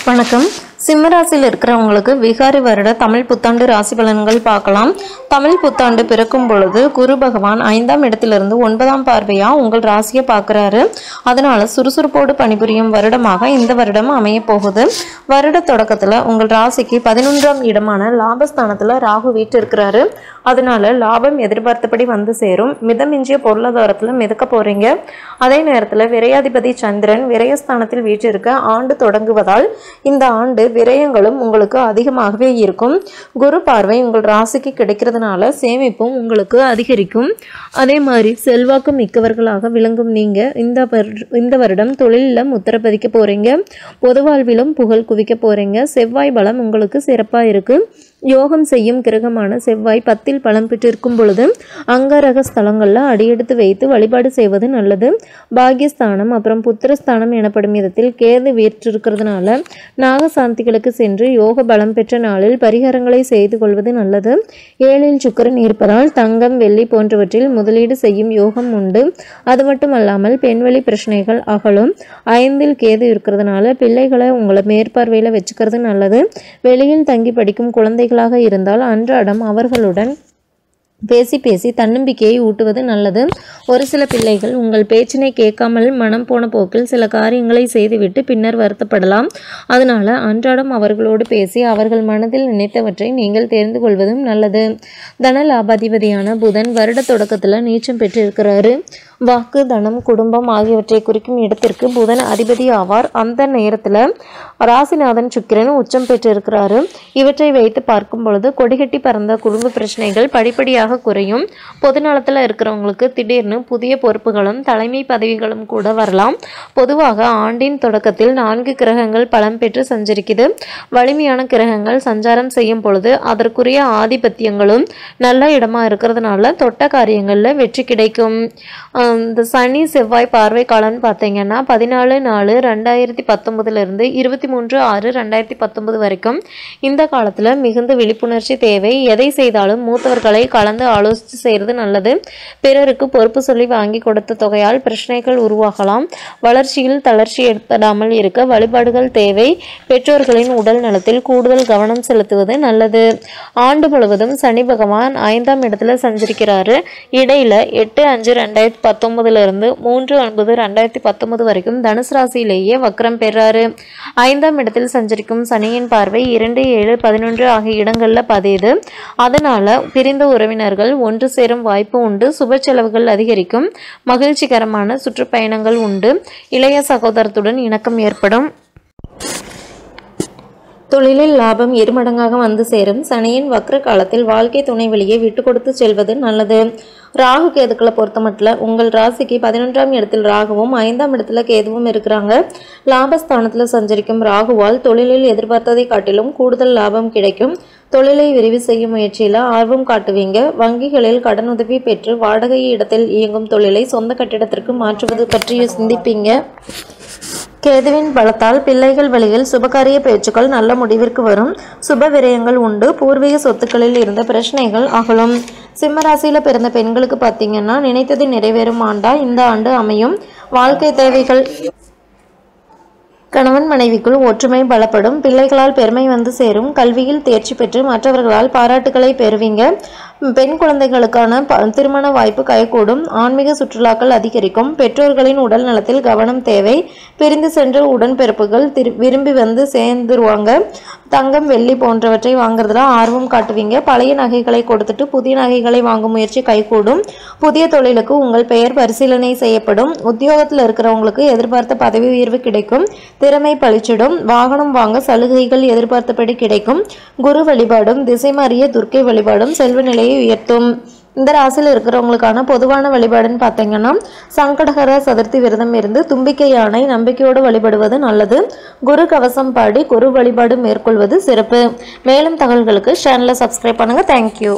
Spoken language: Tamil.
வணக்கம். சிம்மராசியில் இருக்கிறவங்களுக்கு விகாரி வருட தமிழ் புத்தாண்டு ராசி பலன்கள் பார்க்கலாம். தமிழ் புத்தாண்டு பிறக்கும் பொழுது குரு பகவான் 5ஆம் இடத்திலிருந்து 9ஆம் பார்வையா உங்கள் ராசியை பார்க்குறாரு. அதனால சுறுசுறுப்போடு பணிபுரியும் வருடமாக இந்த வருடம் அமைய போகுது. வருட தொடக்கத்தில் உங்கள் ராசிக்கு 11ஆம் இடமான லாபஸ்தானத்தில் ராகு வீட்டு இருக்கிறாரு. அதனால லாபம் எதிர்பார்த்தபடி வந்து சேரும். மிதமிஞ்சிய பொருளாதாரத்தில் மிதக்க போறீங்க. அதே நேரத்தில் விரையாதிபதி சந்திரன் விரயஸ்தானத்தில் வீற்றிருக்க ஆண்டு தொடங்குவதால் இந்த ஆண்டு விரயங்களும் உங்களுக்கு அதிகமாகவே இருக்கும். குரு பார்வை உங்கள் ராசிக்கு கிடைக்கிறதுனால சேமிப்பும் உங்களுக்கு அதிகரிக்கும். அதே மாதிரி செல்வாக்கு மிக்கவர்களாக விளங்கும் நீங்க இந்த வருடம் தொழிலில் முத்திர பதிக்க போறீங்க. பொது வாழ்விலும் புகழ் குவிக்க போறீங்க. செவ்வாய் பலம் உங்களுக்கு சிறப்பா இருக்கு. யோகம் செய்யும் கிரகமான செவ்வாய் 10இல் பலம் பெற்றிருக்கும் பொழுது அங்கரக ஸ்தலங்களில் அடியெடுத்து வைத்து வழிபாடு செய்வது நல்லது. பாகியஸ்தானம் அப்புறம் புத்திரஸ்தானம் எனப்படும் விதத்தில் கேது வீற்றிருக்கிறதுனால நாகசாந்திகளுக்கு சென்று யோக பலம் பெற்ற நாளில் பரிகாரங்களை செய்து கொள்வது நல்லது. 7இல் சுக்கிரன் இருப்பதால் தங்கம் வெள்ளி போன்றவற்றில் முதலீடு செய்யும் யோகம் உண்டு. அது மட்டுமல்லாமல் பெண்வெளி பிரச்சனைகள் அகலும். 5இல் கேது இருக்கிறதுனால பிள்ளைகளை உங்களை மேற்பார்வையில் வச்சுக்கிறது நல்லது. வெளியில் தங்கி படிக்கும் குழந்தைகளாக இருந்தால் அன்றாடம் அவர்களுடன் பேசி தன்னம்பிக்கையை ஊட்டுவது நல்லது. ஒரு சில பிள்ளைகள் உங்கள் பேச்சினை கேட்காமல் மனம் போன போக்கில் சில காரியங்களை செய்துவிட்டு பின்னர் வருத்தப்படலாம். அதனால அன்றாடம் அவர்களோடு பேசி அவர்கள் மனதில் நினைத்தவற்றை நீங்கள் தெரிந்து கொள்வதும் நல்லது. தன லாபாதிபதியான புதன் வருட தொடக்கத்தில் நீச்சம் பெற்றிருக்கிறாரு. வாக்கு, தனம், குடும்பம் ஆகியவற்றை குறிக்கும் இடத்திற்கு புதன் அதிபதி ஆவார். அந்த நேரத்தில் ராசிநாதன் சுக்கிரன் உச்சம் பெற்றிருக்கிறாரு. இவற்றை வைத்து பார்க்கும் பொழுது கொடிகட்டி பறந்த குடும்ப பிரச்சனைகள் படிப்படியாக குறையும். பொது நலத்தில் இருக்கிறவங்களுக்கு திடீர்னு புதிய பொறுப்புகளும் தலைமை பதவிகளும் கூட வரலாம். பொதுவாக ஆண்டின் தொடக்கத்தில் 4 கிரகங்கள் பலம் பெற்று சஞ்சரிக்குது. வலிமையான கிரகங்கள் சஞ்சாரம் செய்யும் பொழுது அதற்குரிய ஆதிபத்தியங்களும் நல்ல இடமா இருக்கிறதுனால தொட்ட காரியங்களில் வெற்றி கிடைக்கும். இந்த சனி செவ்வாய் பார்வை காலம்னு பார்த்தீங்கன்னா 14/4/2019 23/6/2019 வரைக்கும். இந்த காலத்தில் மிகுந்த விழிப்புணர்ச்சி தேவை. எதை செய்தாலும் மூத்தவர்களை கலந்து ஆலோசித்து செய்கிறது நல்லது. பிறருக்கு பொறுப்பு சொல்லி வாங்கி கொடுத்த தொகையால் பிரச்சனைகள் உருவாகலாம். வளர்ச்சியில் தளர்ச்சி ஏற்படாமல் இருக்க வழிபாடுகள் தேவை. பெற்றோர்களின் உடல் நலத்தில் கூடுதல் கவனம் செலுத்துவது நல்லது. ஆண்டு முழுவதும் சனி பகவான் 5ஆம் இடத்துல சஞ்சரிக்கிறாரு. இடையில 8/5/2019 3/9/2019 வரைக்கும் தனுசு ராசியிலேயே வக்ரம் பெறாரு. 5ஆம் இடத்தில் சஞ்சரிக்கும் சனியின் பார்வை 2, 7, 11 ஆகிய இடங்கள்ல பதியுது. அதனால பிரிந்த உறவினர்கள் ஒன்று சேரும் வாய்ப்பு உண்டு. சுப செலவுகள் அதிகரிக்கும். மகிழ்ச்சிகரமான சுற்றுப்பயணங்கள் உண்டு. இளைய சகோதரத்துடன் இணக்கம் ஏற்படும். தொழிலில் லாபம் 2 மடங்காக வந்து சேரும். சனியின் வக்ர காலத்தில் வாழ்க்கை துணை வழியை விட்டு கொடுத்து செல்வது நல்லது. ராகு கேதுக்களை பொறுத்த மட்டும் உங்கள் ராசிக்கு 11ஆம் இடத்தில் ராகுவும் 5ஆம் இடத்துல கேதுவும் இருக்கிறாங்க. லாபஸ்தானத்தில் சஞ்சரிக்கும் ராகுவால் தொழிலில் எதிர்பார்த்ததை காட்டிலும் கூடுதல் லாபம் கிடைக்கும். தொழிலை விரிவு செய்யும் முயற்சியில் ஆர்வம் காட்டுவீங்க. வங்கிகளில் கடனுதவி பெற்று வாடகை இடத்தில் இயங்கும் தொழிலை சொந்த கட்டிடத்திற்கு மாற்றுவது பற்றி சிந்திப்பீங்க. கேதுவின் பலத்தால் பிள்ளைகள் வழியில் சுபகாரிய பேச்சுக்கள் நல்ல முடிவிற்கு வரும். சுப விரயங்கள் உண்டு. பூர்வீக சொத்துக்களில் இருந்த பிரச்சனைகள் அகலும். சிம்மராசியில் பிறந்த பெண்களுக்கு பார்த்தீங்கன்னா நினைத்தது நிறைவேறும் ஆண்டா இந்த ஆண்டு அமையும். வாழ்க்கை தேவைகள் கணவன் மனைவிக்குள் ஒற்றுமை பலப்படும். பிள்ளைகளால் பெருமை வந்து சேரும். கல்வியில் தேர்ச்சி பெற்று மற்றவர்களால் பாராட்டுகளை பெறுவீங்க. பெண் குழந்தைகளுக்கான திருமண வாய்ப்பு கைகூடும். ஆன்மீக சுற்றுலாக்கள் அதிகரிக்கும். பெற்றோர்களின் உடல் நலத்தில் கவனம் தேவை. பிரிந்து சென்ற உடன்பிறப்புகள் விரும்பி வந்து சேர்ந்துருவாங்க. தங்கம் வெள்ளி போன்றவற்றை வாங்குறதுல ஆர்வம் காட்டுவீங்க. பழைய நகைகளை கொடுத்துட்டு புதிய நகைகளை வாங்கும் முயற்சி கைகூடும். புதிய தொழிலுக்கு உங்கள் பெயர் பரிசீலனை செய்யப்படும். உத்தியோகத்தில் இருக்கிறவங்களுக்கு எதிர்பார்த்த பதவி உயர்வு கிடைக்கும். திறமை பளிச்சிடும். வாகனம் வாங்க சலுகைகள் எதிர்பார்த்தபடி கிடைக்கும். குரு வழிபாடும் திசை மாறிய துர்க்கை வழிபாடும் செல்வ நிலையை உயர்த்தும். இந்த ராசியில் இருக்கிறவங்களுக்கான பொதுவான வழிபாடுன்னு பார்த்தீங்கன்னா சங்கடகர சதுர்த்தி விரதம் இருந்து தும்பிக்கை யானை நம்பிக்கையோடு வழிபடுவது நல்லது. குரு கவசம் பாடி குரு வழிபாடு மேற்கொள்வது சிறப்பு. மேலும் தகவல்களுக்கு சேனலை சப்ஸ்கிரைப் பண்ணுங்க. தேங்க்யூ.